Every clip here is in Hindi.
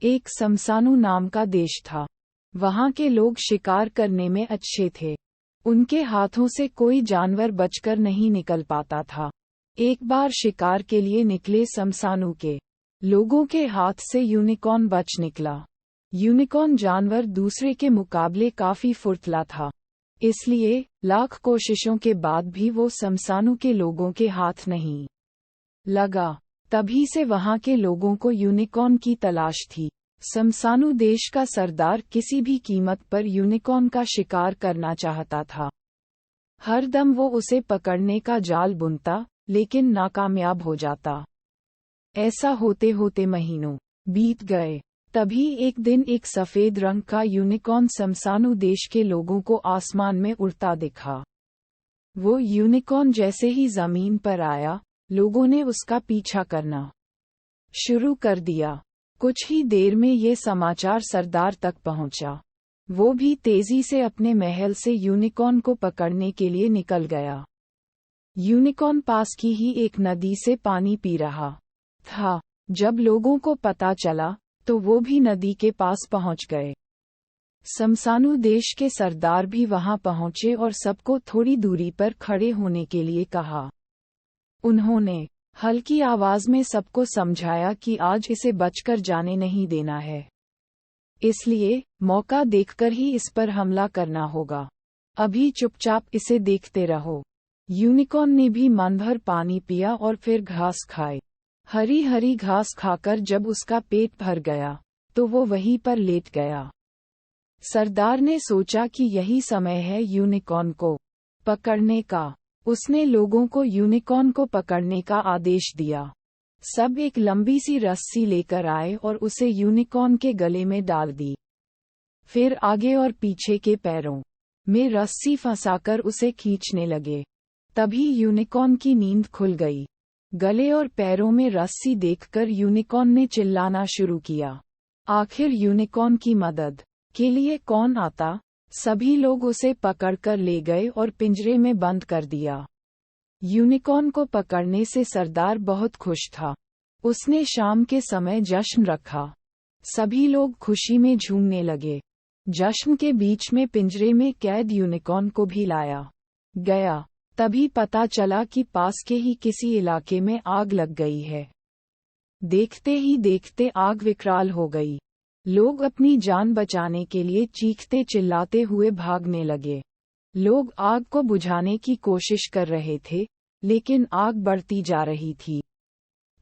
एक समसानु नाम का देश था। वहाँ के लोग शिकार करने में अच्छे थे। उनके हाथों से कोई जानवर बचकर नहीं निकल पाता था। एक बार शिकार के लिए निकले समसानु के लोगों के हाथ से यूनिकॉर्न बच निकला। यूनिकॉर्न जानवर दूसरे के मुकाबले काफी फुर्तला था, इसलिए लाख कोशिशों के बाद भी वो समसानु के लोगों के हाथ नहीं लगा। तभी से वहाँ के लोगों को यूनिकॉर्न की तलाश थी। समसानु देश का सरदार किसी भी कीमत पर यूनिकॉर्न का शिकार करना चाहता था। हर दम वो उसे पकड़ने का जाल बुनता, लेकिन नाकामयाब हो जाता। ऐसा होते होते महीनों बीत गए। तभी एक दिन एक सफेद रंग का यूनिकॉर्न समसानु देश के लोगों को आसमान में उड़ता दिखा। वो यूनिकॉर्न जैसे ही जमीन पर आया, लोगों ने उसका पीछा करना शुरू कर दिया। कुछ ही देर में ये समाचार सरदार तक पहुंचा। वो भी तेजी से अपने महल से यूनिकॉर्न को पकड़ने के लिए निकल गया। यूनिकॉर्न पास की ही एक नदी से पानी पी रहा था। जब लोगों को पता चला, तो वो भी नदी के पास पहुंच गए। समसानु देश के सरदार भी वहां पहुंचे और सबको थोड़ी दूरी पर खड़े होने के लिए कहा। उन्होंने हल्की आवाज में सबको समझाया कि आज इसे बचकर जाने नहीं देना है, इसलिए मौका देखकर ही इस पर हमला करना होगा। अभी चुपचाप इसे देखते रहो। यूनिकॉर्न ने भी मन भर पानी पिया और फिर घास खाए। हरी हरी घास खाकर जब उसका पेट भर गया, तो वो वहीं पर लेट गया। सरदार ने सोचा कि यही समय है यूनिकॉर्न को पकड़ने का। उसने लोगों को यूनिकॉर्न को पकड़ने का आदेश दिया। सब एक लंबी सी रस्सी लेकर आए और उसे यूनिकॉर्न के गले में डाल दी। फिर आगे और पीछे के पैरों में रस्सी फंसाकर उसे खींचने लगे। तभी यूनिकॉर्न की नींद खुल गई। गले और पैरों में रस्सी देखकर यूनिकॉर्न ने चिल्लाना शुरू किया। आखिर यूनिकॉर्न की मदद के लिए कौन आता? सभी लोग उसे पकड़कर ले गए और पिंजरे में बंद कर दिया। यूनिकॉर्न को पकड़ने से सरदार बहुत खुश था। उसने शाम के समय जश्न रखा। सभी लोग खुशी में झूमने लगे। जश्न के बीच में पिंजरे में कैद यूनिकॉर्न को भी लाया गया। तभी पता चला कि पास के ही किसी इलाके में आग लग गई है। देखते ही देखते आग विकराल हो गई। लोग अपनी जान बचाने के लिए चीखते चिल्लाते हुए भागने लगे। लोग आग को बुझाने की कोशिश कर रहे थे, लेकिन आग बढ़ती जा रही थी।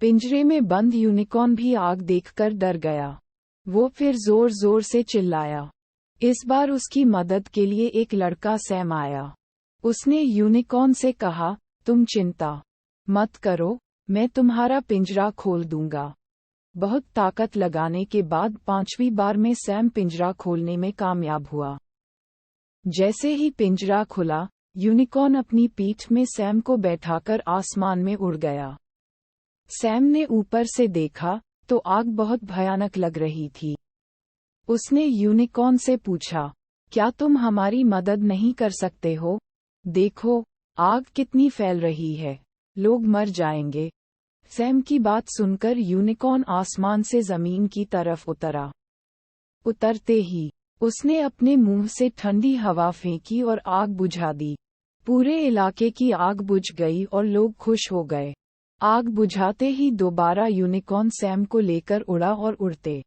पिंजरे में बंद यूनिकॉर्न भी आग देखकर डर गया। वो फिर जोर जोर से चिल्लाया। इस बार उसकी मदद के लिए एक लड़का सैम आया। उसने यूनिकॉर्न से कहा, तुम चिंता मत करो, मैं तुम्हारा पिंजरा खोल दूंगा। बहुत ताकत लगाने के बाद 5वीं बार में सैम पिंजरा खोलने में कामयाब हुआ। जैसे ही पिंजरा खुला, यूनिकॉर्न अपनी पीठ में सैम को बैठाकर आसमान में उड़ गया। सैम ने ऊपर से देखा, तो आग बहुत भयानक लग रही थी। उसने यूनिकॉर्न से पूछा, क्या तुम हमारी मदद नहीं कर सकते हो? देखो, आग कितनी फैल रही है, लोग मर जाएंगे। सैम की बात सुनकर यूनिकॉर्न आसमान से जमीन की तरफ उतरा। उतरते ही उसने अपने मुंह से ठंडी हवा फेंकी और आग बुझा दी। पूरे इलाके की आग बुझ गई और लोग खुश हो गए। आग बुझाते ही दोबारा यूनिकॉर्न सैम को लेकर उड़ा और उड़ते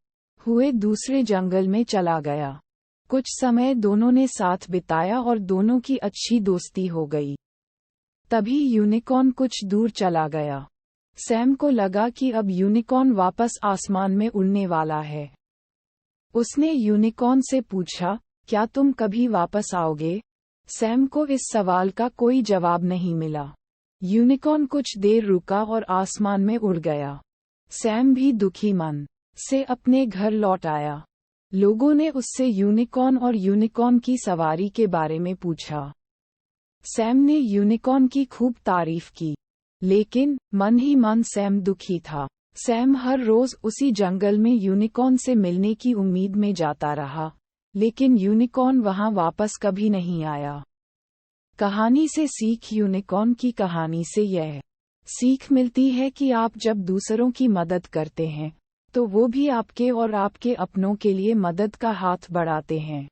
हुए दूसरे जंगल में चला गया। कुछ समय दोनों ने साथ बिताया और दोनों की अच्छी दोस्ती हो गई। तभी यूनिकॉर्न कुछ दूर चला गया। सैम को लगा कि अब यूनिकॉर्न वापस आसमान में उड़ने वाला है। उसने यूनिकॉर्न से पूछा, क्या तुम कभी वापस आओगे? सैम को इस सवाल का कोई जवाब नहीं मिला। यूनिकॉर्न कुछ देर रुका और आसमान में उड़ गया। सैम भी दुखी मन से अपने घर लौट आया। लोगों ने उससे यूनिकॉर्न और यूनिकॉर्न की सवारी के बारे में पूछा। सैम ने यूनिकॉर्न की खूब तारीफ की, लेकिन मन ही मन सैम दुखी था। सैम हर रोज उसी जंगल में यूनिकॉर्न से मिलने की उम्मीद में जाता रहा, लेकिन यूनिकॉर्न वहां वापस कभी नहीं आया। कहानी से सीख। यूनिकॉर्न की कहानी से यह सीख मिलती है कि आप जब दूसरों की मदद करते हैं, तो वो भी आपके और आपके अपनों के लिए मदद का हाथ बढ़ाते हैं।